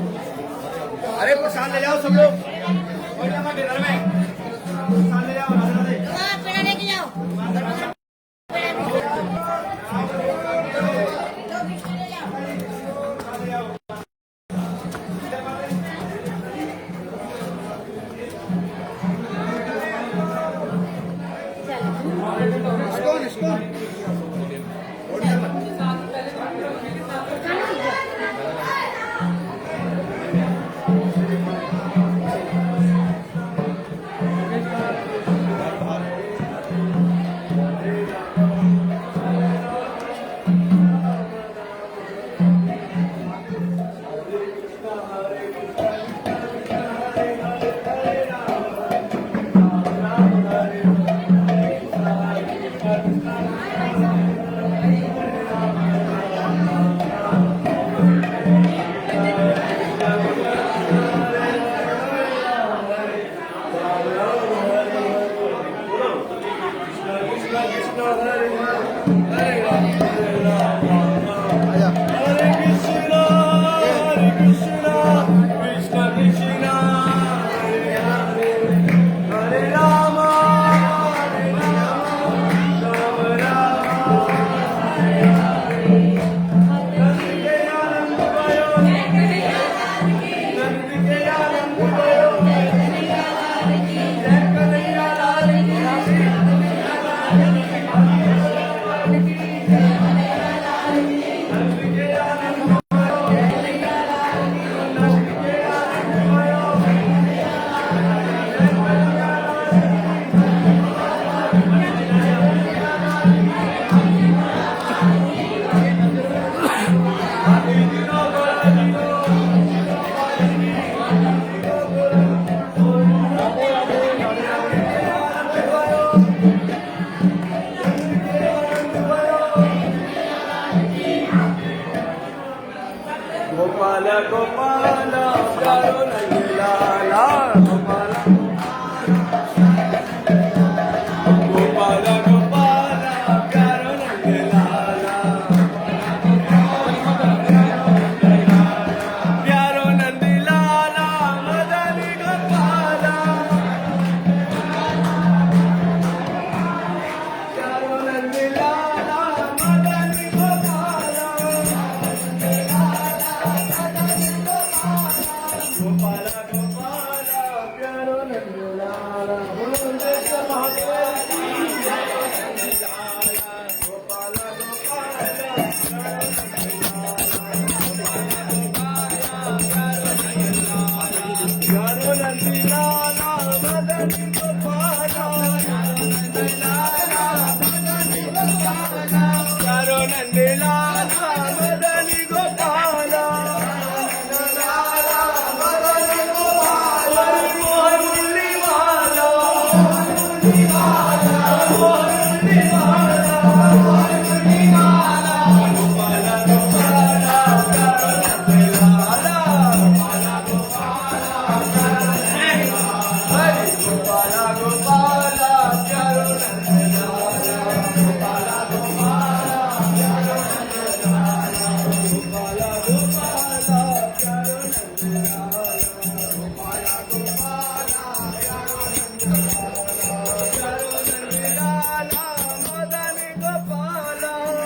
अरे प्रसाद ले जाओ सब लोग डिनर में प्रसाद ले जाओ पेड़ा लेके जाओ गोपाल गोपाल प्यारो नंदलाला गोपाल गोपाल गोपाल प्यारो नंदलाला प्यारो नंदलाला मदनी गोपाल प्यारो नंदलाला मदनी गोपाल गोपाल गोपाल प्यारो नंदलाला बोले महादेव की जय गोपाल प्यारो नंदलाला मदनी गोपाल प्यारो नंदलाला मदनी गोपाल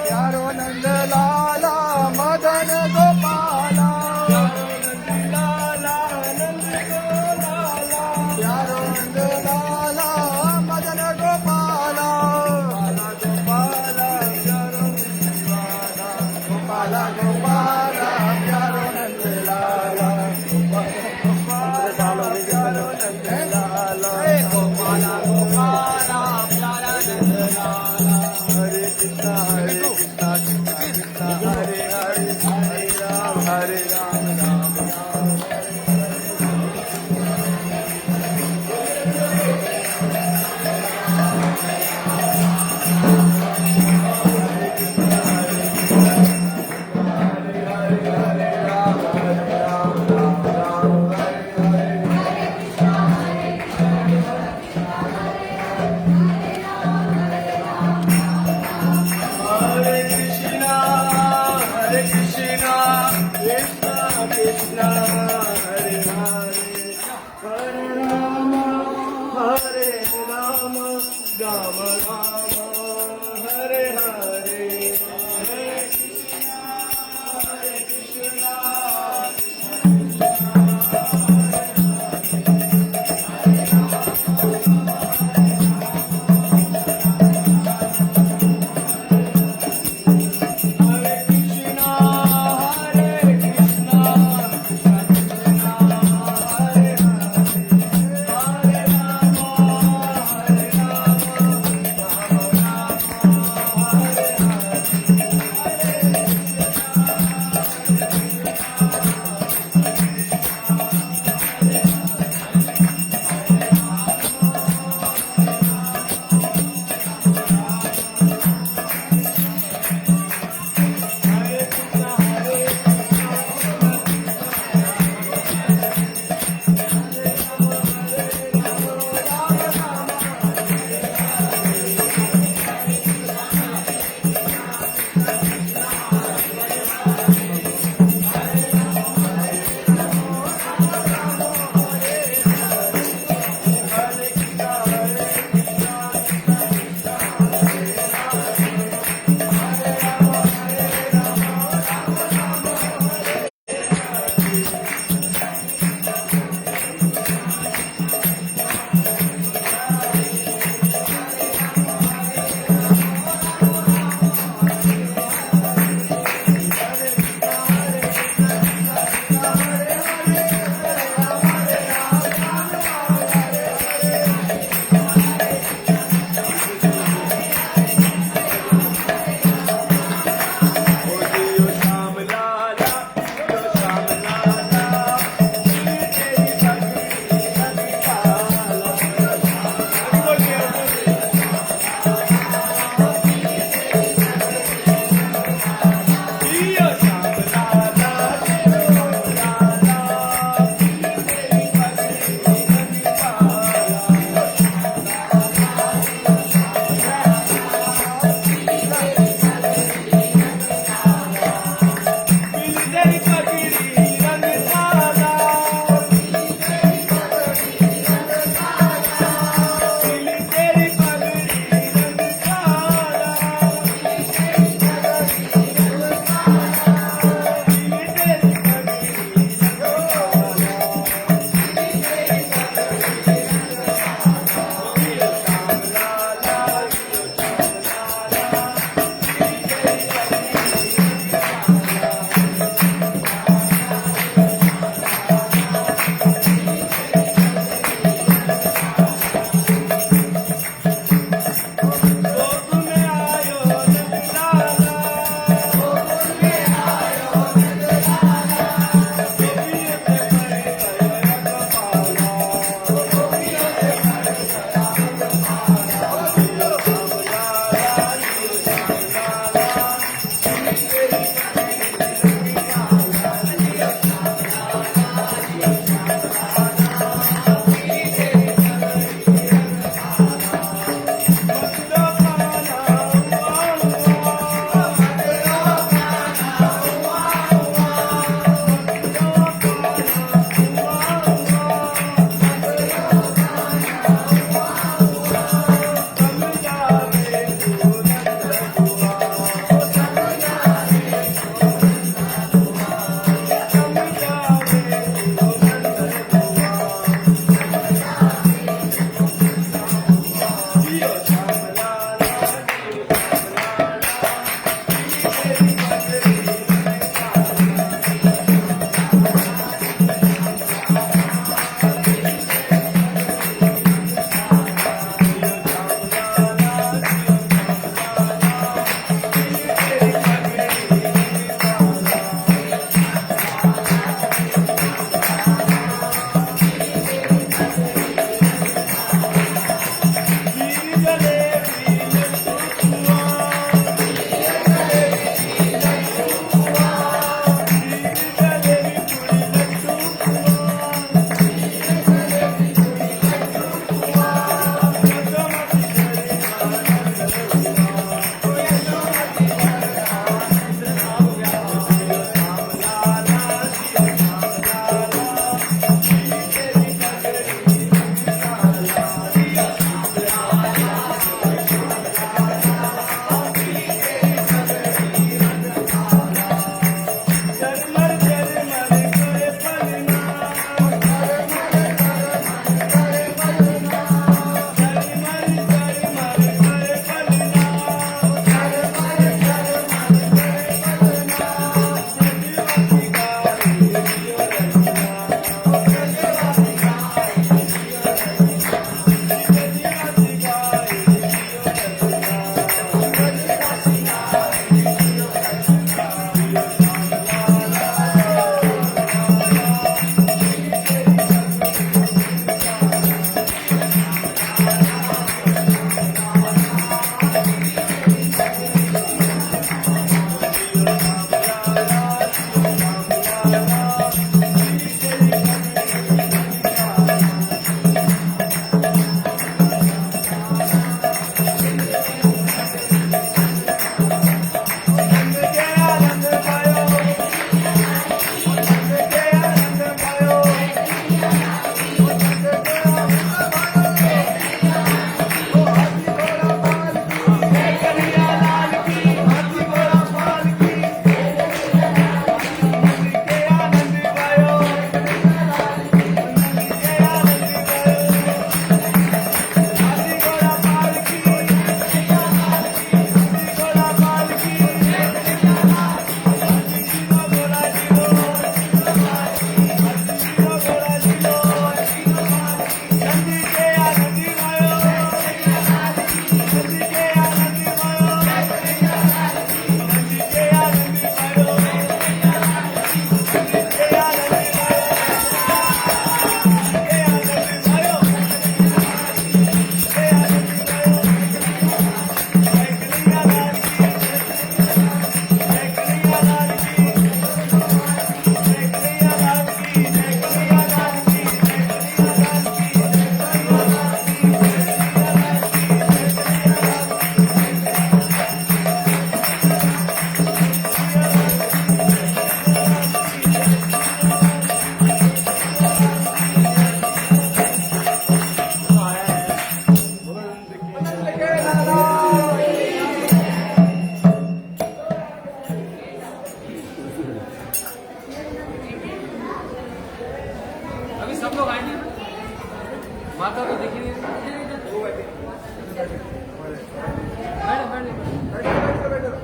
प्यारो नंदलाला मदन गोपाल प्यारो नंदलाला मदन गोपाल गोपाल गोपाल गोपाल प्यारो नंदलाला गोपाल गोपाल प्यारो नंदलाला गोपाल गोपाल हरे हरे हरे कृष्णा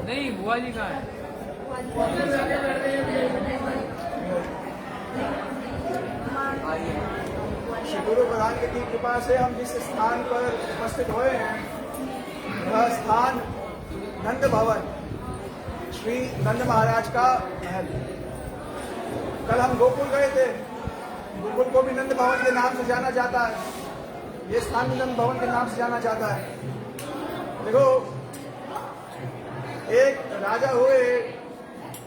नहीं बुआ जी कहाँ है? श्री गुरु प्रधान की कृपा से हम जिस स्थान पर उपस्थित हुए हैं वह स्थान नंद भवन श्री नंद महाराज का महल। कल हम गोकुल गए थे। गोकुल को भी नंद भवन के नाम से जाना जाता है। ये स्थान भी नंद भवन के नाम से जाना जाता है। देखो, एक राजा हुए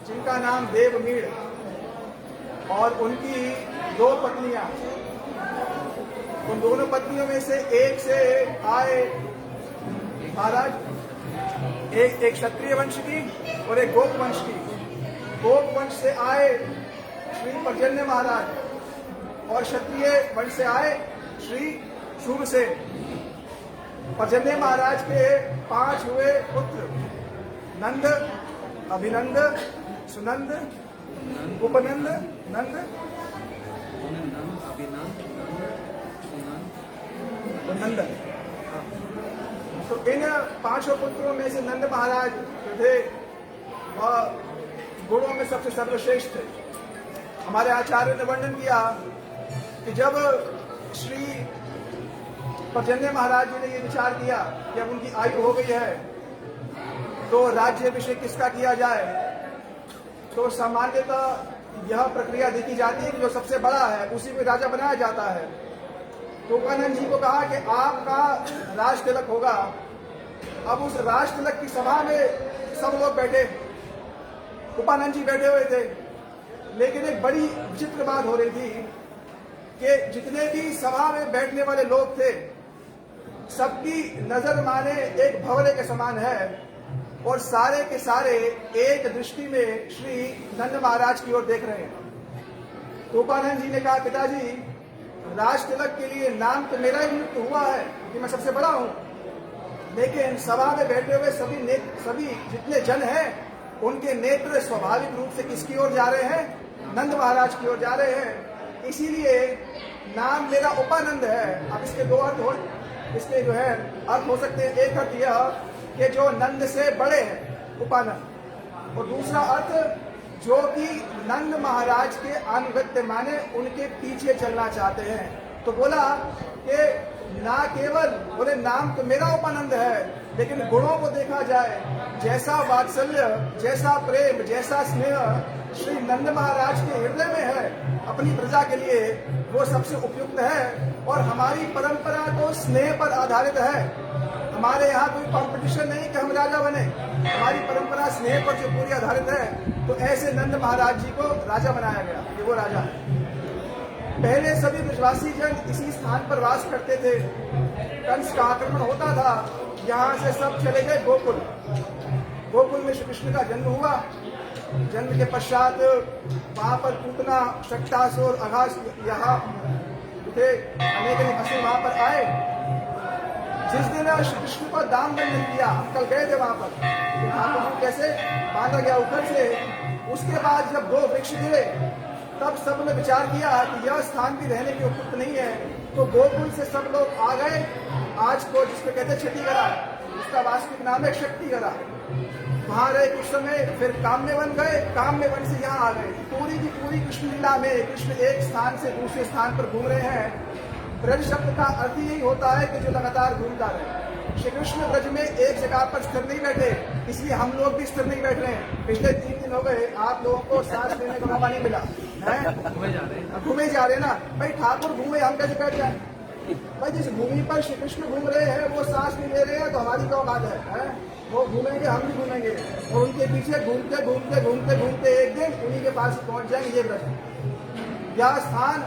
जिनका नाम देवमीड़ और उनकी दो पत्नियां। उन दोनों पत्नियों में से एक से आए महाराज, एक क्षत्रिय वंश की और एक गोप वंश की। गोप वंश से आए श्री पर्जन्य महाराज और क्षत्रिय वंश से आए श्री शूरसेन। पर्जन्य महाराज के 5 हुए पुत्र, नंद, अभिनंद, सुनंद, उपनंद, नंद, नंदन। तो इन 5 पुत्रों में से नंद महाराज जो थे वह गुणों में सबसे सर्वश्रेष्ठ थे। हमारे आचार्य ने वर्णन किया कि जब श्री पर्जन्य महाराज जी ने ये विचार किया कि अब उनकी आयु हो गई है तो राज्याभिषेक किसका किया जाए, तो सामान्यतः यह प्रक्रिया देखी जाती है कि जो सबसे बड़ा है उसी को राजा बनाया जाता है। तो उपानंद जी को कहा कि आपका राज तिलक होगा। अब उस राज तिलक की सभा में सब लोग बैठे, उपानंद जी बैठे हुए थे, लेकिन एक बड़ी विचित्र बात हो रही थी कि जितने भी सभा में बैठने वाले लोग थे सबकी नजर माने एक भंवरे के समान है और सारे के सारे एक दृष्टि में श्री नंद महाराज की ओर देख रहे हैं। तो उपानंद जी ने कहा, पिताजी, राज तिलक के लिए नाम तो मेरा ही नियुक्त हुआ है कि मैं सबसे बड़ा हूं, लेकिन सभा में बैठे हुए सभी जितने जन हैं उनके नेत्र स्वाभाविक रूप से किसकी ओर जा रहे हैं? नंद महाराज की ओर जा रहे हैं। इसीलिए नाम मेरा उपानंद है। अब इसके 2 अर्थ हो, इसके जो है अर्थ हो सकते हैं। एक अर्थ यह कि जो नंद से बड़े हैं, उपानंद, और दूसरा अर्थ जो कि नंद महाराज के अनुगत्य माने उनके पीछे चलना चाहते हैं। तो बोला कि ना केवल बोले नाम तो मेरा उपानंद है, लेकिन गुणों को देखा जाए, जैसा वात्सल्य, जैसा प्रेम, जैसा स्नेह श्री नंद महाराज के हृदय में है अपनी प्रजा के लिए, वो सबसे उपयुक्त है। और हमारी परंपरा तो स्नेह पर आधारित है। हमारे यहाँ कोई कंपटीशन नहीं कि हम राजा बने। हमारी परंपरा स्नेह पर जो पूरी आधारित है। तो ऐसे नंद महाराज जी को राजा बनाया गया। ये वो राजा है। पहले सभी ब्रजवासी जन इसी स्थान पर वास करते थे। कंस का आक्रमण होता था, यहाँ से सब चले गए गोकुल। गोकुल में श्री कृष्ण का जन्म हुआ। जन्म के पश्चात वहां पर पूतना, शक्तासुर, अघास यहाँ थे, अनेक असुर वहां पर आए। जिस दिन श्री कृष्ण को दाम दंडन किया, हम कल गए थे वहां पर, तो कैसे बांधा गया ऊपर से। उसके बाद जब 2 वृक्ष गिरे तब सब ने विचार किया कि यह स्थान भी रहने के उपयुक्त नहीं है। तो गोकुल से सब लोग आ गए। आज को जिसको कहते हैं छठीगरा, उसका वास्तविक नाम है शक्तिगरा। वहां रहे कुछ समय, फिर काम्य वन गए, काम्य वन से यहाँ आ गए। पूरी की पूरी कृष्ण लीला में कृष्ण एक स्थान से दूसरे स्थान पर घूम रहे हैं। ब्रज शब्द का अर्थ यही होता है कि जो लगातार घूमता रहे। श्री कृष्ण ब्रज में एक जगह पर स्थिर नहीं बैठे, इसलिए हम लोग भी स्थिर नहीं बैठ रहे हैं। पिछले 3 दिन हो गए आप लोगों को सांस लेने का मौका नहीं मिला है। घूमे जा रहे ना भाई। ठाकुर घूमे, हम कैसे बैठ जाए भाई? जिस भूमि पर श्री कृष्ण घूम रहे हैं वो सांस नहीं ले रहे हैं तो हमारी क्या बात है? वो घूमेंगे, हम भी घूमेंगे और उनके पीछे घूमते घूमते घूमते घूमते एक दिन उन्हीं के पास पहुंच जाएंगे। ये ब्रज, यह स्थान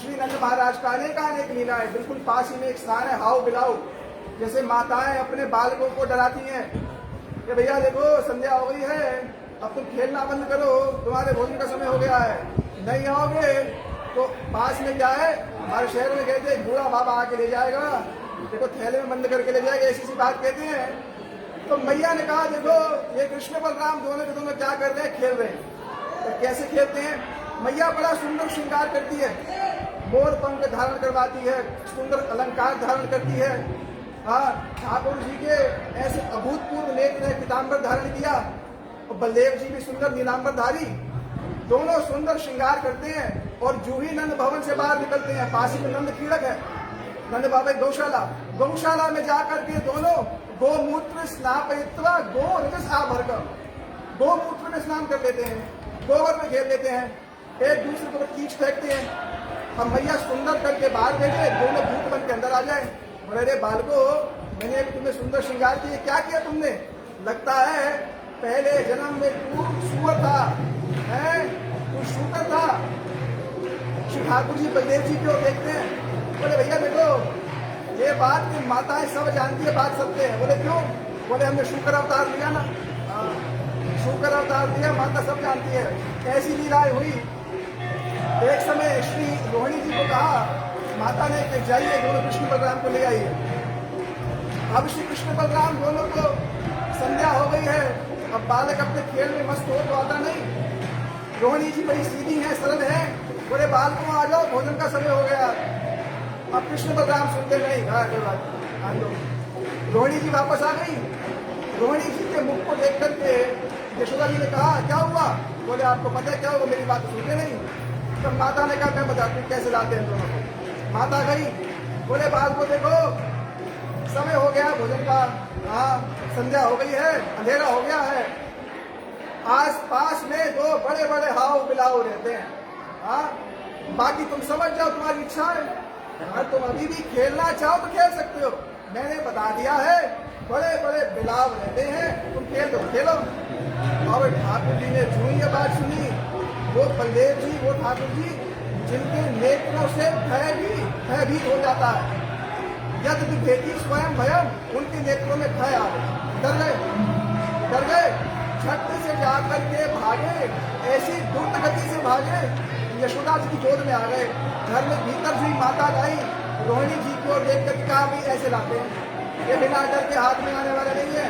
श्री नंद महाराज का अनेक लीला है। बिल्कुल पास ही में एक स्थान है, हाउ बिलाऊ। जैसे माताएं अपने बालकों को डराती हैं कि भैया देखो संध्या हो गई है, अब तुम खेलना बंद करो, तुम्हारे भोजन का समय हो गया है, नहीं आओगे तो पास में क्या है, हमारे शहर में कहते हैं बूढ़ा बाबा आके ले जाएगा, देखो थैले में बंद करके ले जाएगा, ऐसी सी बात कहते हैं। तो मैया ने कहा देखो ये कृष्ण बलराम दोनों के दोनों क्या कर रहे हैं, खेल रहे हैं। तो कैसे खेलते हैं? मैया बड़ा सुंदर श्रृंगार करती है, मोर पंख धारण करवाती है, सुंदर अलंकार धारण करती है। हाँ, ठाकुर जी के ऐसे अभूतपूर्व नेत्र ने पीताम्बर धारण किया और बलदेव जी भी सुंदर नीलांबरधारी, दोनों सुंदर श्रृंगार करते हैं और जूही नंद भवन से बाहर निकलते हैं। पास में नंद कीड़क है, नंद बाबा गौशाला में जाकर के दोनों गोमूत्र स्नापयित्वा गो रजस आभरकम, गोमूत्र में स्नान कर लेते हैं, गोबर में घेर लेते हैं, एक दूसरे को कीच फेंकते हैं। हम भैया सुंदर करके बाहर भेजे, दोनों भूत बन के अंदर आ जाए। बोले रे बालको, मैंने तुम्हें सुंदर श्रृंगार किए, क्या किया तुमने? लगता है पहले जन्म में तू सुअर था, है तू शूकर था। श्री ठाकुर जी बलदेव जी की ओर देखते हैं, बोले भैया देखो ये बात की माताएं सब जानती है, बात सत्य है। बोले क्यों? बोले हमने शूकर अवतार लिया ना, शूकर अवतार दिया, माता सब जानती है। ऐसी लीलाएं हुई। एक समय श्री रोहिणी जी को कहा, माता ने कि जाइए दोनों कृष्ण बलराम को ले आइए। अब श्री कृष्ण बलराम दोनों को संध्या हो गई है, अब बालक अपने खेल में मस्त हो तो आता नहीं। रोहिणी जी बड़ी सीधी है, सरल है, बोले बालकों आ जाओ, भोजन का समय हो गया। अब कृष्ण बलराम सुनते नहीं, रोहिणी जी वापस आ गई। रोहिणी जी के मुख को देख करके यशोदा जी ने कहा क्या हुआ? बोले आपको पता है क्या हुआ, मेरी बात सुनते नहीं। तब तो माता ने कहा मैं बताती हूँ कैसे लाते हैं दोनों को। माता गई, बोले बाल को देखो समय हो गया भोजन का, हाँ संध्या हो गई है, अंधेरा हो गया है, आस पास में दो बड़े बड़े हाव बिलाव रहते हैं, हाँ बाकी तुम समझ जाओ, तुम्हारी इच्छा है, अगर तुम अभी भी खेलना चाहो तो खेल सकते हो, मैंने बता दिया है बड़े बड़े बिलाव रहते हैं, तुम खेल दो खेलो। और ठाकुर जी ने जो ये बात सुनी, वो बलदेव जी, वो ठाकुर जी जिनके नेत्रों से भयभीत हो जाता है, यदि विभेदी स्वयं भयम, उनके नेत्रों में भय आ गए, डर गए, झट से जाकर के भागे, ऐसी द्रुत गति से भागे, यशोदा जी की गोद में आ गए। घर में भीतर हुई माता गई, रोहिणी जी को देख कर कहा भी ऐसे लाते हैं, ये बिना डर के हाथ में आने वाले नहीं है।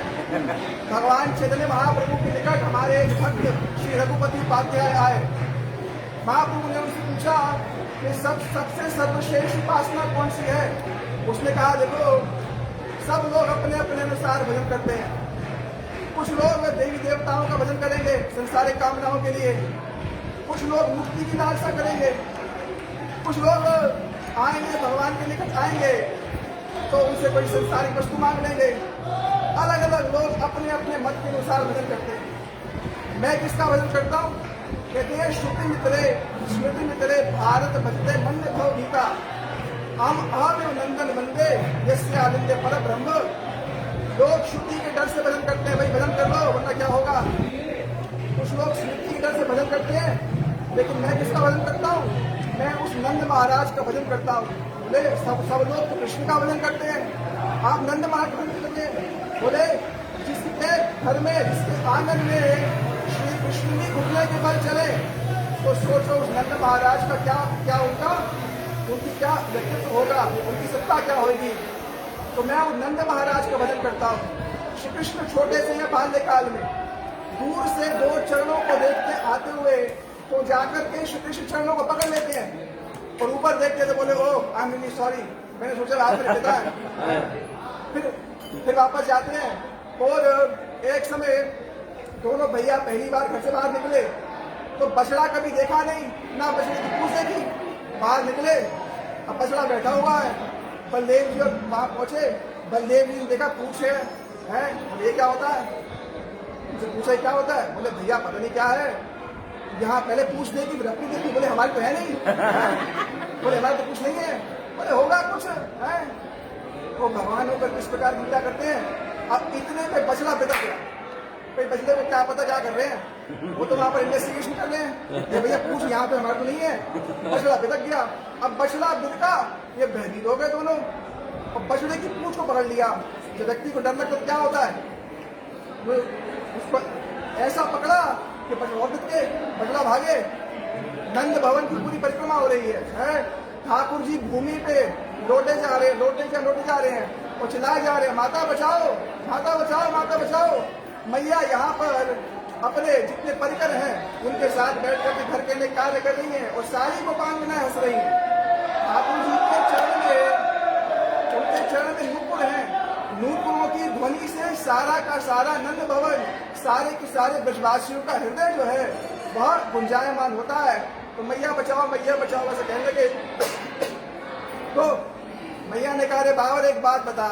भगवान चैतन्य महाप्रभु के निकट हमारे एक भक्त श्री रघुपति उपाध्याय आए। महाप्रभु ने उनसे पूछा कि सबसे सर्वश्रेष्ठ उपासना कौन सी है? उसने कहा देखो सब लोग अपने अपने अनुसार भजन करते हैं, कुछ लोग देवी देवताओं का भजन करेंगे संसारिक कामनाओं के लिए, कुछ लोग मुक्ति की लालसा करेंगे, कुछ लोग आएंगे भगवान के निकट आएंगे तो उनसे कोई संसारिक वस्तु मांग लेंगे। अलग अलग लोग अपने अपने मत के अनुसार भजन करते हैं। मैं किसका भजन करता हूँ? कहते हैं स्मृति मित्रे भारत भजते मन भव गीता, हम अहमेव नंदन वंदे यस्य आनंदे पर ब्रह्म। लोग श्रुति के डर से भजन करते हैं, भाई भजन कर लो वरना क्या होगा। कुछ लोग स्मृति के डर से भजन करते हैं, लेकिन मैं किसका भजन करता हूँ? मैं उस नंद महाराज का भजन करता हूँ। बोले सब लोग तो कृष्ण का भजन करते हैं, आप नंद महाराज का भजन करते हैं। बोले जिसके घर में, जिसके आंगन में श्री कृष्ण भी घुटने के बल चले, तो सोचो उस नंद महाराज का क्या उनकी क्या व्यक्तित्व होगा, उनकी सत्ता क्या होगी। तो मैं उस नंद महाराज का भजन करता हूँ। श्री कृष्ण छोटे से या बाल्यकाल में दूर से दो चरणों को देखते आते हुए तो जाकर के श्री कृष्ण चरणों को पकड़ लेते हैं और ऊपर देखते तो बोले ओ आई एम रियली सॉरी, मैंने सोचा हाथ में पिता है। फिर वापस जाते हैं। और एक समय दोनों भैया पहली बार घर से बाहर निकले तो बछड़ा कभी देखा नहीं, ना बछड़े की पूछ देखी, बाहर निकले, अब बछड़ा बैठा हुआ है। बलदेव जी और वहां पहुंचे, बलदेव जी ने देखा पूछ है, ये क्या होता है? उनसे पूछा क्या होता है? बोले भैया पता नहीं क्या है, यहाँ पहले पूछ देखी फिर अपनी देखी। बोले हमारी तो है नहीं। बोले हमारी तो कुछ नहीं है। बोले होगा कुछ है। वो भगवान होकर किस प्रकार पूजा करते हैं। अब इतने पे बछड़ा बिदक गया, भाई बछड़े को क्या पता क्या कर रहे हैं, वो तो वहां पर इन्वेस्टिगेशन कर रहे हैं, ये भैया पूछ यहाँ पे हमारे को नहीं है। बछड़ा बिदक गया। अब बछड़ा बिदका, ये भयभीत हो गए दोनों और बछड़े की पूछ को पकड़ लिया। जब व्यक्ति को डर लगता तो क्या होता है, वो उसको ऐसा पकड़ा कि बछड़ा भागे। नंद भवन की पूरी परिक्रमा हो रही है। ठाकुर जी भूमि पे लौटे जा रहे हैं और चिल्लाए जा रहे हैं माता बचाओ, माता बचाओ, माता बचाओ। मैया यहाँ पर अपने जितने परिकर हैं उनके साथ बैठ करके घर के लिए कार्य कर रही हैं और सारी गोपांगनाएं हंस रही हैं। ठाकुर जी के चरण में, उनके चरण में नूपुर हैं। नूपुरों की ध्वनि से सारा का सारा नंद भवन, सारे के सारे ब्रजवासियों का हृदय जो है वह गुंजायमान होता है। तो मैया बचाओ ऐसे कहने लगे। तो मैया ने कहा, रे बाबर एक बात बता।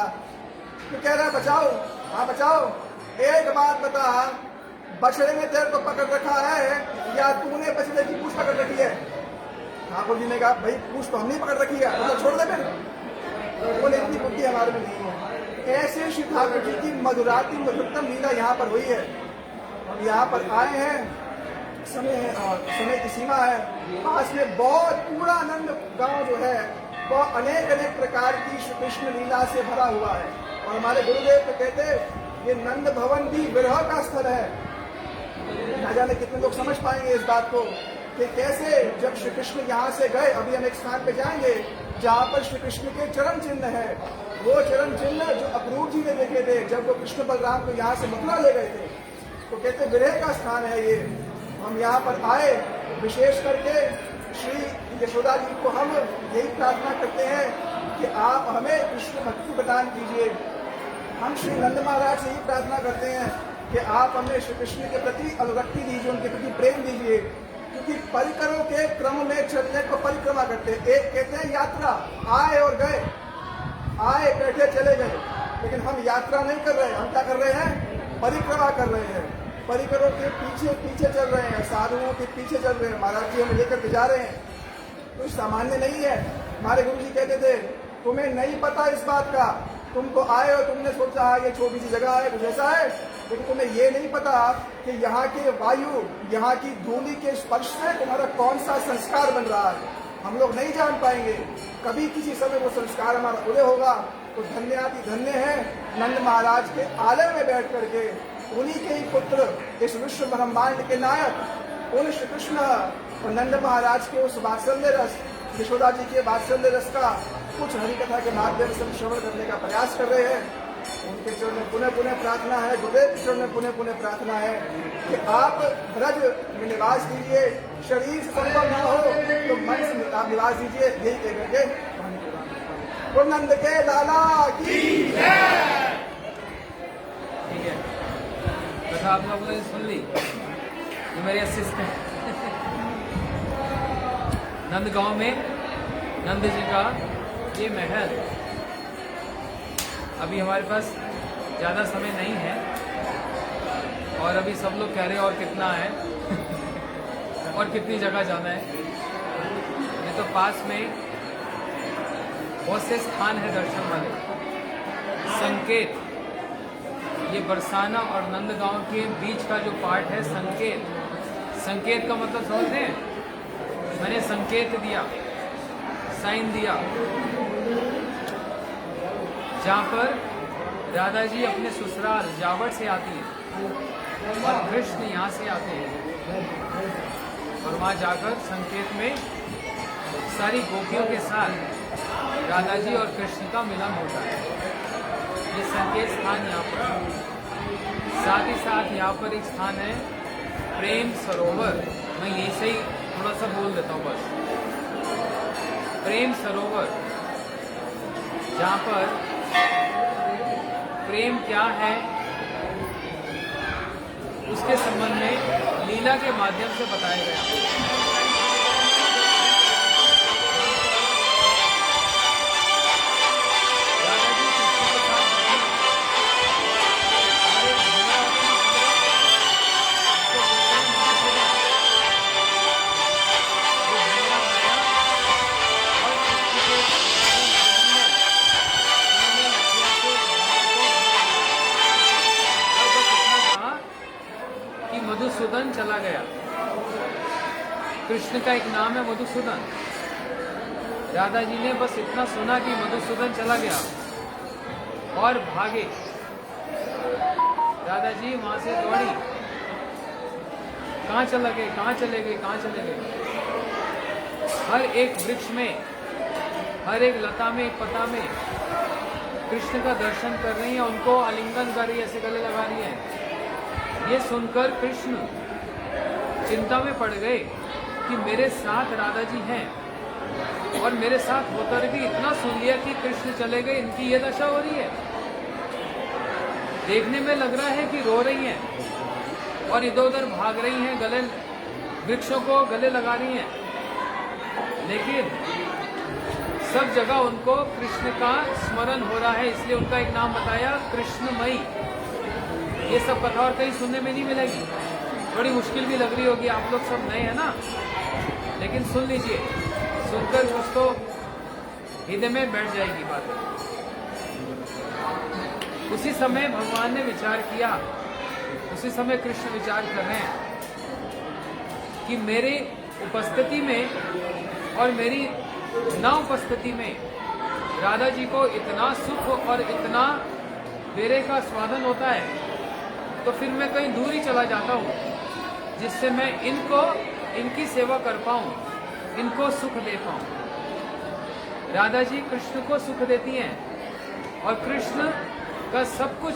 तो कह रहा है बचाओ, हाँ बचाओ, एक बात बता, बछड़े ने तेरे को पकड़ रखा है या तूने बछड़े की पूंछ पकड़ रखी है? ठाकुर जी ने कहा, भाई पूंछ तो हमने पकड़ रखी है, तो छोड़ दे फिर। बोले इतनी बुद्धि हमारे में नहीं है। ऐसे श्री ठाकुर जी की मधुराती मधुरतम लीला यहाँ पर हुई है। हम यहाँ पर आए हैं, समय की सीमा है, पास में बहुत पूरा आनंद गांव जो है वह अनेक अनेक प्रकार की श्री कृष्ण लीला से भरा हुआ है। और हमारे गुरुदेव तो कहते ये नंद भवन भी विरह का स्थल है। न जाने कितने लोग समझ पाएंगे इस बात को कि कैसे जब श्री कृष्ण यहाँ से गए। अभी हम एक स्थान पे जाएंगे जहाँ पर श्री कृष्ण के चरण चिन्ह है। वो चरण चिन्ह जो अक्रूर जी ने देखे थे जब वो कृष्ण बलराम को यहाँ से मथुरा ले गए थे, तो कहते विरह का स्थान है ये। हम यहाँ पर आए, विशेष करके श्री यशोदा जी को हम यही प्रार्थना करते हैं कि आप हमें कृष्ण भक्ति प्रदान कीजिए। हम श्री नंद महाराज से यही प्रार्थना करते हैं कि आप हमें श्री कृष्ण के प्रति अनुरक्ति दीजिए, उनके प्रति प्रेम दीजिए। क्योंकि परिकरों के क्रम में चलने को परिक्रमा करते हैं। एक कहते हैं यात्रा, आए और गए, आए बैठे चले गए, लेकिन हम यात्रा नहीं कर रहे। हम क्या कर रहे हैं? परिक्रमा कर रहे हैं, परिकरों के पीछे पीछे चल रहे हैं, साधुओं के पीछे चल रहे हैं। महाराज जी हमें लेकर के जा रहे हैं। कुछ सामान्य नहीं है। हमारे गुरु जी कहते थे, तुम्हें नहीं पता इस बात का, तुम तो आए हो, तुमने सोचा ये छोटी सी जगह है, कुछ ऐसा है, लेकिन तुम्हें ये नहीं पता कि यहाँ के वायु, यहाँ की धूलि के स्पर्श से तुम्हारा कौन सा संस्कार बन रहा है। हम लोग नहीं जान पाएंगे। कभी किसी समय वो संस्कार हमारा उदय होगा। तो धन्याति धन्य है नंद महाराज के आलय में बैठ करके उन्हीं के ही पुत्र, इस विश्व ब्रह्मांड के नायक उन श्री कृष्ण और नंद महाराज के उस वात्सल्य रस, यशोदा जी के वात्सल्य रस का कुछ हरिकथा के माध्यम से श्रवण करने का प्रयास कर रहे हैं। उनके चरण में पुनः पुनः प्रार्थना है, गुरुदेव के चरण में पुनः पुनः प्रार्थना है कि आप ब्रज में निवास कीजिए। शरीर से संभव न हो तो मन से आप निवास दीजिए। यही कह करके नंद के लाला की ठीक है। कथा आप लोगों ने सुन ली। ये मेरे असिस्टेंट नंदगांव में नंद जी का ये महल। अभी हमारे पास ज़्यादा समय नहीं है और अभी सब लोग कह रहे हैं और कितना है और कितनी जगह जाना है। ये तो पास में बहुत से स्थान है दर्शन वाले। संकेत, ये बरसाना और नंदगांव के बीच का जो पार्ट है संकेत। संकेत का मतलब समझते हैं? मैंने संकेत दिया, साइन दिया, जहाँ पर राधा जी अपने ससुराल जावट से आती है और कृष्ण यहाँ से आते हैं और वहाँ जाकर संकेत में सारी गोपियों के साथ राधा जी और कृष्ण का मिलन होता है। ये संकेत स्थान यहाँ पर। साथ ही साथ यहाँ पर एक स्थान है प्रेम सरोवर। मैं यही से ही थोड़ा सा बोल देता हूँ बस। प्रेम सरोवर, जहाँ पर प्रेम क्या है उसके संबंध में लीला के माध्यम से बताया गया। मधुसूदन चला गया। कृष्ण का एक नाम है मधुसूदन। राधा जी ने बस इतना सुना कि मधुसूदन चला गया और भागे। राधा जी वहां से दौड़ी, कहाँ चला गए, कहाँ चले गए, कहाँ चले गए। हर एक वृक्ष में, हर एक लता में, एक पता में कृष्ण का दर्शन कर रही है, उनको आलिंगन कर रही है, ऐसे गले लगा रही है। ये सुनकर कृष्ण चिंता में पड़ गए कि मेरे साथ राधा जी हैं और मेरे साथ होकर भी इतना सुन लिया कि कृष्ण चले गए, इनकी ये दशा हो रही है। देखने में लग रहा है कि रो रही हैं और इधर उधर भाग रही हैं, गले वृक्षों को गले लगा रही हैं, लेकिन सब जगह उनको कृष्ण का स्मरण हो रहा है। इसलिए उनका एक नाम बताया, कृष्णमयी। ये सब कथा और कहीं सुनने में नहीं मिलेगी। बड़ी मुश्किल भी लग रही होगी, आप लोग सब नए हैं ना, लेकिन सुन लीजिए, सुनकर कुछ तो हृदय में बैठ जाएगी बातें। उसी समय भगवान ने विचार किया, उसी समय कृष्ण विचार कर रहे हैं कि मेरे उपस्थिति में और मेरी न उपस्थिति में राधा जी को इतना सुख और इतना बेरे का स्वादन होता है, तो फिर मैं कहीं दूर ही चला जाता हूँ, जिससे मैं इनकी सेवा कर पाऊं, इनको सुख दे पाऊं। राधा जी कृष्ण को सुख देती हैं और कृष्ण का सब कुछ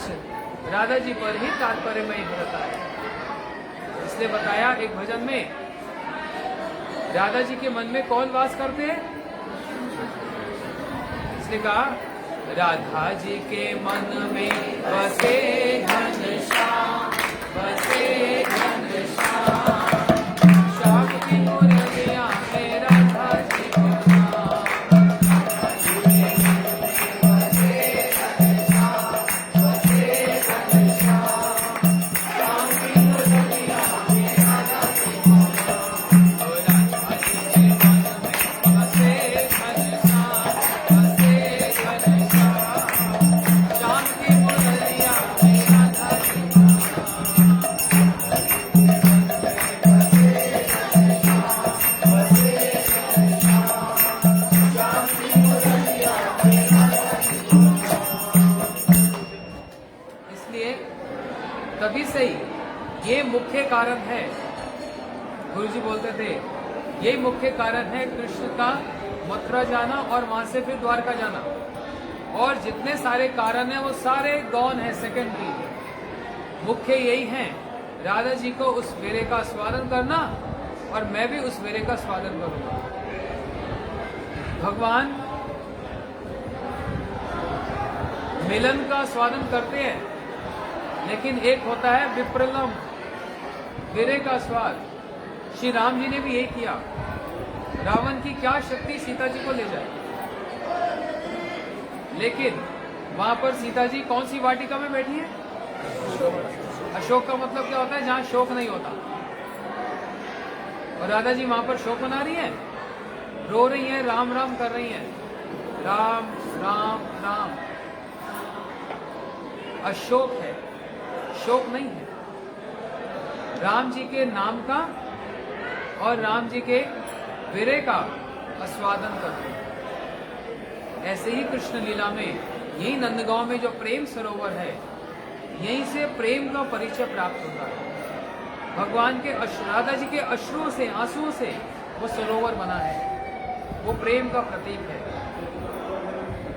राधा जी पर ही तात्पर्यमय रहता है। इसलिए बताया एक भजन में, राधा जी के मन में कौन वास करते हैं? इसलिए कहा, राधा जी के मन में बसे घनश्याम, बसे घनश्याम, श्याम की मुरलियां में राधा जी को नाम। राधा जी के मन में बसे घनश्याम, बसे घनश्याम, श्याम की मुरलियां में राधा जी को नाम। और राधा जी के मन में बसे घनश्याम, बसे घनश्याम, श्याम की मुरलियां में राधा जी को नाम। इसलिए तभी से ही ये मुख्य कारण है, गुरुजी बोलते थे, यही मुख्य कारण है कृष्ण का मथुरा जाना और वहां से फिर द्वारका जाना। और जितने सारे कारण हैं वो सारे गौण है, सेकेंडरी। मुख्य यही है, राधा जी को उस बेरे का स्वादन करना और मैं भी उस बेरे का स्वादन करूंगा। भगवान मिलन का स्वादन करते हैं, लेकिन एक होता है विप्रलम, बेरे का स्वाद। श्री राम जी ने भी यही किया। रावण की क्या शक्ति सीता जी को ले जाए, लेकिन वहां पर सीता जी कौन सी वाटिका में बैठी है? अशोक का मतलब क्या होता है? जहां शोक नहीं होता। और राधा जी वहां पर शोक मना रही है, रो रही है, राम राम कर रही है, राम राम राम। अशोक है, शोक नहीं है। राम जी के नाम का और राम जी के विरह का आस्वादन करते हैं। ऐसे ही कृष्ण लीला में, यही नंदगांव में जो प्रेम सरोवर है, यहीं से प्रेम का परिचय प्राप्त होता है। भगवान के राधा जी के अश्रुओं से, आंसुओं से वो सरोवर बना है, वो प्रेम का प्रतीक है।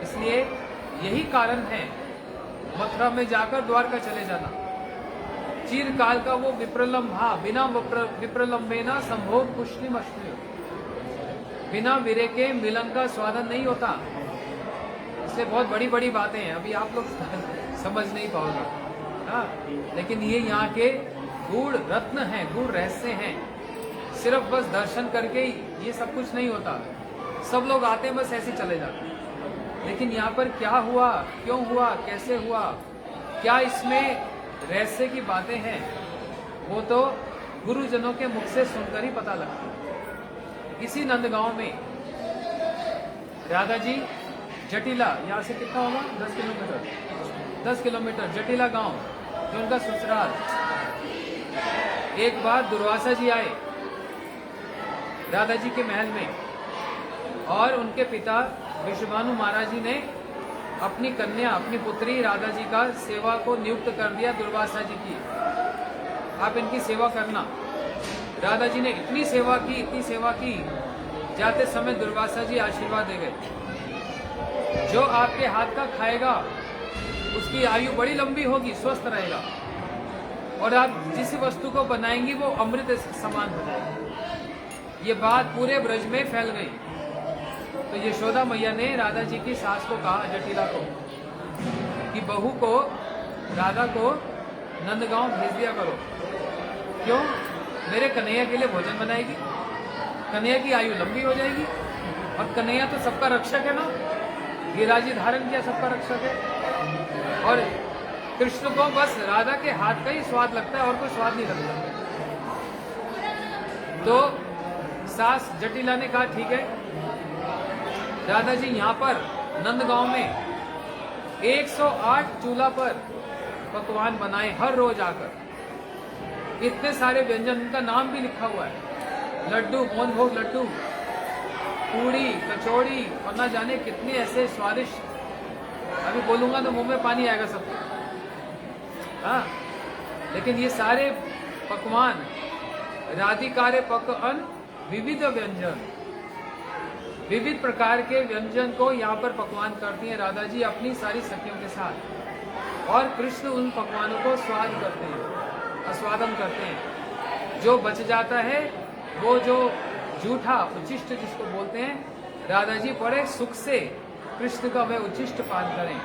इसलिए यही कारण है मथुरा में जाकर द्वारका चले जाना। चिरकाल का वो विप्रलम्भा, बिना विप्रलम्बेना संभोग कुशलिम अश्लियो, बिना विरह के मिलन का स्वादन नहीं होता। इसलिए बहुत बड़ी बड़ी बातें हैं, अभी आप लोग समझ नहीं पाओगे, हाँ, लेकिन ये यहाँ के गूढ़ रत्न हैं, गूढ़ रहस्य हैं। सिर्फ बस दर्शन करके ही ये सब कुछ नहीं होता। सब लोग आते हैं, बस ऐसे चले जाते हैं, लेकिन यहाँ पर क्या हुआ, क्यों हुआ, कैसे हुआ, क्या इसमें रहस्य की बातें हैं, वो तो गुरुजनों के मुख से सुनकर ही पता लगता है। इसी नंदगांव में राधा जी जटिला, यहाँ से कितना होगा? 10 किलोमीटर, 10 किलोमीटर जटिला गांव, जो उनका ससुराल। एक बार दुर्वासा जी आए राधा जी के महल में, और उनके पिता विश्वभानु महाराज जी ने अपनी कन्या, अपनी पुत्री राधा जी का सेवा को नियुक्त कर दिया दुर्वासा जी की, आप इनकी सेवा करना। राधा जी ने इतनी सेवा की, इतनी सेवा की, जाते समय दुर्वासा जी आशीर्वाद दे गए, जो आपके हाथ का खाएगा उसकी आयु बड़ी लंबी होगी, स्वस्थ रहेगा, और आप जिस वस्तु को बनाएंगी वो अमृत समान हो जाएगी। ये बात पूरे ब्रज में फैल गई। तो यशोदा मैया ने राधा जी की सास को कहा, जटिला को, कि बहू को, राधा को नंदगांव भेज दिया करो। क्यों? मेरे कन्हैया के लिए भोजन बनाएगी, कन्हैया की आयु लंबी हो जाएगी, और कन्हैया तो सबका रक्षक है ना, गिरिराजी धारण किया सबका रक्षक है। और कृष्ण को बस राधा के हाथ का ही स्वाद लगता है और कोई स्वाद नहीं लगता। तो सास जटिला ने कहा ठीक है, राधा जी यहाँ पर नंदगांव में 108 चूल्हा पर पकवान बनाए हर रोज आकर। इतने सारे व्यंजन, उनका नाम भी लिखा हुआ है, लड्डू, मोहन भोग लड्डू, पूड़ी, कचौड़ी, और ना जाने कितने ऐसे स्वादिष्ट, अभी बोलूंगा तो मुंह में पानी आएगा सबको। हाँ, लेकिन ये सारे पकवान राधिकारे पकवान, विविध व्यंजन, विविध प्रकार के व्यंजन को यहाँ पर पकवान करती हैं राधा जी अपनी सारी सखियों के साथ, और कृष्ण उन पकवानों को स्वाद करते हैं, आस्वादन करते हैं। जो बच जाता है वो जो जूठा उच्छिष्ट जिसको बोलते हैं, राधा जी बड़े सुख से कृष्ण का वह उच्छिष्ट पान करें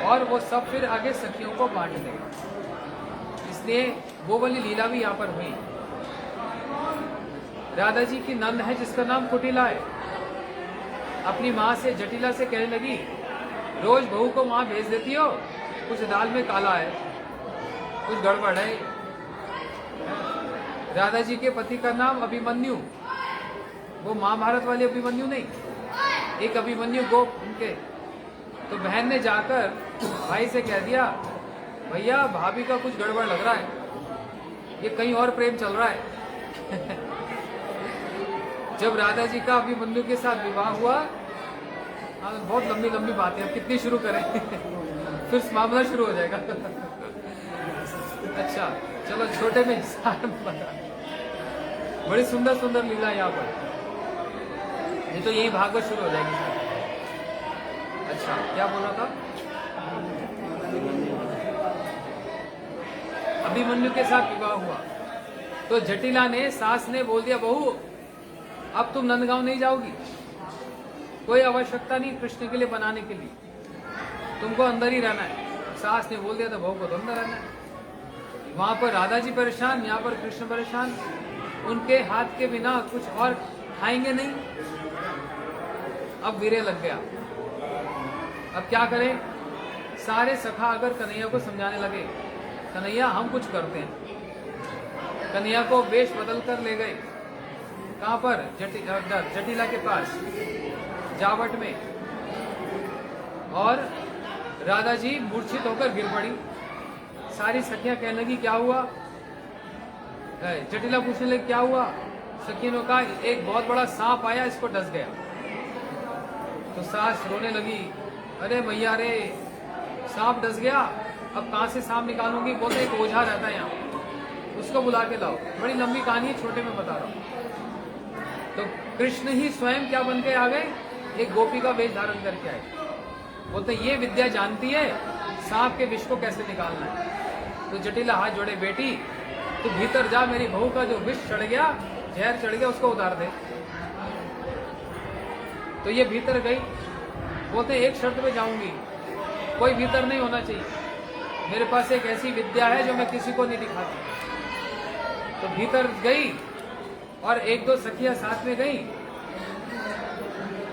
और वो सब फिर आगे सखियों को बांट दें। इसलिए वो वाली लीला भी यहाँ पर हुई। राधा जी की नंद है जिसका नाम कुटिला है, अपनी माँ से, जटिला से कहने लगी, रोज बहू को वहां भेज देती हो, कुछ दाल में काला है, कुछ गड़बड़ है। राधा जी के पति का नाम अभिमन्यु, वो महाभारत वाले अभिमन्यु नहीं, एक अभिमन्यु गोप उनके। तो बहन ने जाकर भाई से कह दिया, भैया भाभी का कुछ गड़बड़ लग रहा है, ये कहीं और प्रेम चल रहा है। जब राधा जी का अभिमन्यु के साथ विवाह हुआ, बहुत लंबी लंबी बातें, अब कितनी शुरू करें, फिर मामला शुरू हो जाएगा। अच्छा चलो, छोटे में हिसाब बता। बड़ी सुंदर सुंदर लीला यहाँ पर, ये तो यही भागवत शुरू हो जाएगी। अच्छा क्या बोला था? अभिमन्यु के साथ विवाह हुआ तो जटिला ने, सास ने बोल दिया, बहू अब तुम नंदगांव नहीं जाओगी, कोई आवश्यकता नहीं कृष्ण के लिए बनाने के लिए, तुमको अंदर ही रहना है। सास ने बोल दिया तो बहू को तो अंदर रहना है। वहां पर राधा जी परेशान, यहाँ पर कृष्ण परेशान, उनके हाथ के बिना कुछ और खाएंगे नहीं। अब वीरे लग गया, अब क्या करें? सारे सखा अगर कन्हैया को समझाने लगे, कन्हैया हम कुछ करते हैं। कन्हैया को वेश बदल कर ले गए, कहां पर? जटिला के पास, जावट में, और राधा जी मूर्छित होकर गिर पड़ी। सारी सखियां कहने लगी क्या हुआ? जटिला पूछने लगी क्या हुआ? सखियों ने कहा एक बहुत बड़ा सांप आया, इसको डस गया। तो सास रोने लगी, अरे मैया रे, सांप डस गया, अब कहां से सांप निकालूंगी? बोलते एक ओझा रहता है यहाँ, उसको बुला के लाओ। बड़ी लंबी कहानी है, छोटे में बता रहा हूँ। तो कृष्ण ही स्वयं क्या बन के आ गए? एक गोपी का वेश धारण करके आए। बोलते ये विद्या जानती है सांप के विष को कैसे निकालना है। तो जटिला हाथ जोड़े, बेटी तू भीतर जा, मेरी बहू का जो विष चढ़ गया, जहर चढ़ गया, उसको उतार दे। तो ये भीतर गई। बोलते एक शर्त पे जाऊंगी, कोई भीतर नहीं होना चाहिए, मेरे पास एक ऐसी विद्या है जो मैं किसी को नहीं दिखाती। तो भीतर गई और एक दो सखियां साथ में गई।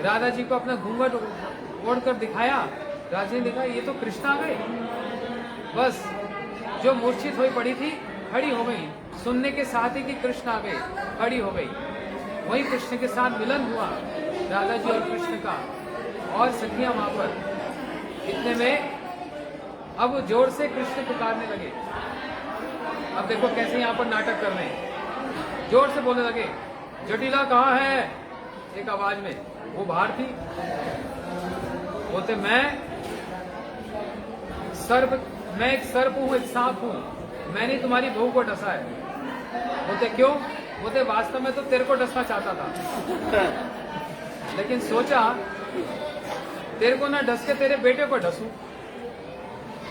राधा जी को अपना घूंघट ओढ़कर दिखाया। राजा ने देखा ये तो कृष्ण आ गए। बस जो मूर्छित हुई पड़ी थी खड़ी हो गई, सुनने के साथ ही कि कृष्ण आ गए, खड़ी हो गई। वही कृष्ण के साथ मिलन हुआ राधा जी और कृष्ण का, और सखियां वहां पर। इतने में अब जोर से कृष्ण पुकारने लगे। अब देखो कैसे यहाँ पर नाटक कर रहे हैं, जोर से बोलने लगे, जटिला कहाँ है? एक आवाज में। वो बाहर थी। बोलते मैं एक सर्प हूँ, एक सांप हूँ, मैंने तुम्हारी बहू को डसा है। बोलते क्यों? बोलते वास्तव में तो तेरे को डसना चाहता था, लेकिन सोचा तेरे को ना डस के तेरे बेटे को डसूं,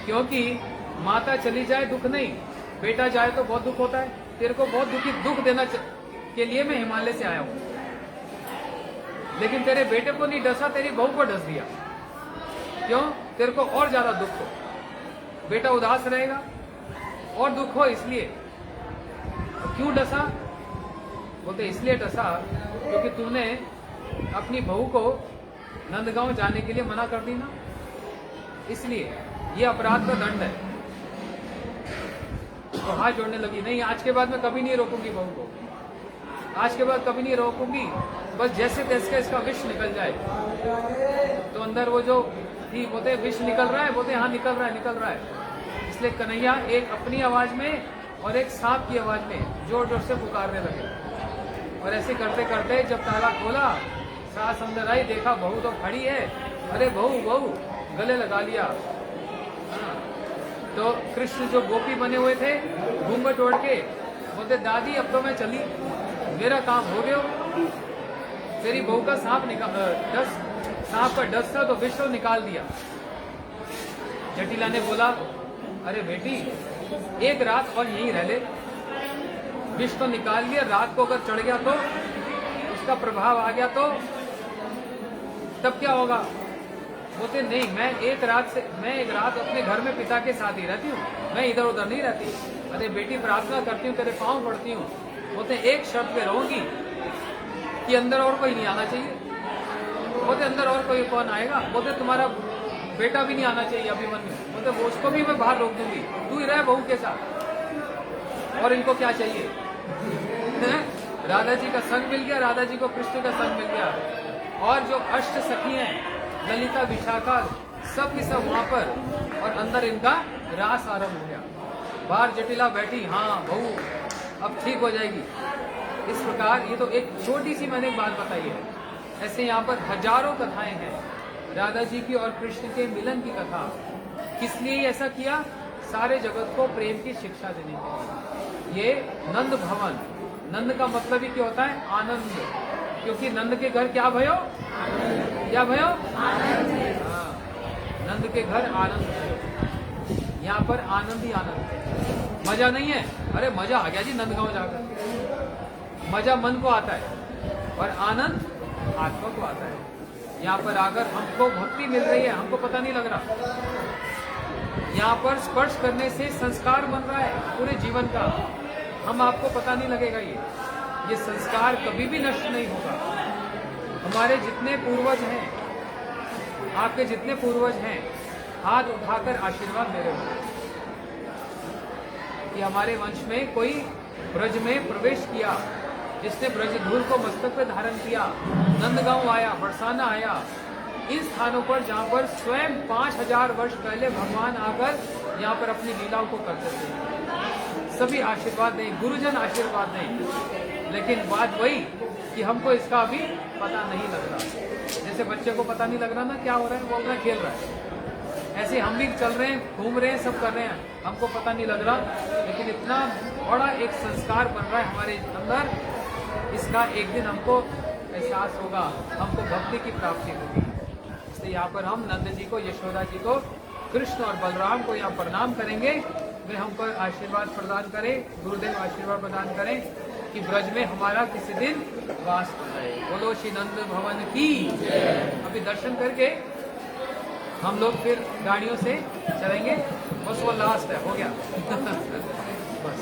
क्योंकि माता चली जाए दुख नहीं, बेटा जाए तो बहुत दुख होता है। तेरे को बहुत दुख देना के लिए मैं हिमालय से आया हूं। लेकिन तेरे बेटे को नहीं डसा, तेरी बहू को डस दिया। क्यों? तेरे को और ज्यादा दुख हो, बेटा उदास रहेगा और दुख हो इसलिए। क्यों डसा? बोलते इसलिए डसा क्योंकि तूने अपनी बहू को नंदगांव जाने के लिए मना कर दी ना, इसलिए ये अपराध का दंड है। तो हाथ जोड़ने लगी, नहीं आज के बाद मैं कभी नहीं रोकूंगी बहू को, आज के बाद कभी नहीं रोकूंगी, बस जैसे तैसे इसका विष निकल जाए। तो अंदर वो जो थी, बोलते विष निकल रहा है, बोलते हाँ निकल रहा है, निकल रहा है। इसलिए कन्हैया एक अपनी आवाज में और एक सांप की आवाज में जोर जोर से पुकारने लगे। और ऐसे करते करते जब ताला खोला, सास अंदर आई, देखा बहू तो खड़ी है। अरे बहू बहू, गले लगा लिया। हाँ। तो कृष्ण जो गोपी बने हुए थे घूंघट ओढ़ के, बोलते दादी अब तो मैं चली, मेरा काम हो गया। तेरी बहू का सांप का डस था तो विष तो निकाल दिया। जटिला ने बोला अरे बेटी एक रात और यहीं रह ले, विष तो निकाल लिया, रात को अगर चढ़ गया तो, उसका प्रभाव आ गया तो तब क्या होगा? बोलते नहीं, मैं एक रात अपने घर में पिता के साथ ही रहती हूँ, मैं इधर उधर नहीं रहती। अरे बेटी प्रार्थना करती हूँ, तेरे पांव पड़ती हूँ। बोलते एक शर्त पे रहूंगी कि अंदर और कोई नहीं आना चाहिए। बोलते अंदर और कोई कौन आएगा? बोलते तुम्हारा बेटा भी नहीं आना चाहिए अभिमन्यु। बोलते वो उसको भी मैं बाहर रोक दूंगी, तू ही रह बहू के साथ। और इनको क्या चाहिए? राधा जी का संग मिल गया, राधा जी को कृष्ण का संग मिल गया। और जो अष्ट सखी हैं, ललिता विशाखा, सब की सब वहां पर, और अंदर इनका रास आरंभ हो गया। बाहर जटिला बैठी, हाँ बहू अब ठीक हो जाएगी। इस प्रकार ये तो एक छोटी सी मैंने बात बताई है, ऐसे यहाँ पर हजारों कथाएं हैं राधा जी की और कृष्ण के मिलन की कथा। किस लिए ऐसा किया? सारे जगत को प्रेम की शिक्षा देने के लिए। ये नंद भवन, नंद का मतलब ही क्या होता है? आनंद। क्योंकि नंद के घर क्या भयो? क्या भयो? हाँ, नंद के घर आनंद भयो। यहाँ पर आनंद ही आनंद है, मजा नहीं है। अरे मजा आ गया जी नंदगांव जाकर, मजा मन को आता है और आनंद आत्मा को आता है। यहाँ पर आकर हमको भक्ति मिल रही है, हमको पता नहीं लग रहा। यहाँ पर स्पर्श करने से संस्कार बन रहा है पूरे जीवन का, हम आपको पता नहीं लगेगा। ये संस्कार कभी भी नष्ट नहीं होगा। हमारे जितने पूर्वज हैं, आपके जितने पूर्वज हैं, हाथ उठाकर आशीर्वाद दे रहे हो कि हमारे वंश में कोई ब्रज में प्रवेश किया, जिसने ब्रज धूल को मस्तक पे धारण किया, नंदगांव आया, बरसाना आया, इन स्थानों पर जहाँ पर स्वयं 5000 वर्ष पहले भगवान आकर यहाँ पर अपनी लीलाओं को करते थे। सभी आशीर्वाद दें, गुरुजन आशीर्वाद दें। लेकिन बात वही कि हमको इसका अभी पता नहीं लग रहा। जैसे बच्चे को पता नहीं लग रहा ना क्या हो रहा है, वो अपना खेल रहा है, ऐसे हम भी चल रहे हैं, घूम रहे हैं, सब कर रहे हैं, हमको पता नहीं लग रहा। लेकिन इतना बड़ा एक संस्कार बन रहा है हमारे अंदर, इसका एक दिन हमको एहसास होगा, हमको भक्ति की प्राप्ति होगी। इसलिए यहाँ पर हम नंद जी को, यशोदा जी को, कृष्ण और बलराम को यहाँ प्रणाम करेंगे। वे हमको आशीर्वाद प्रदान करें, गुरुदेव आशीर्वाद प्रदान करें कि ब्रज में हमारा किसी दिन वास हो। बोलो श्री नंद भवन की। अभी दर्शन करके हम लोग फिर गाड़ियों से चलेंगे, बस वो लास्ट है, हो गया बस।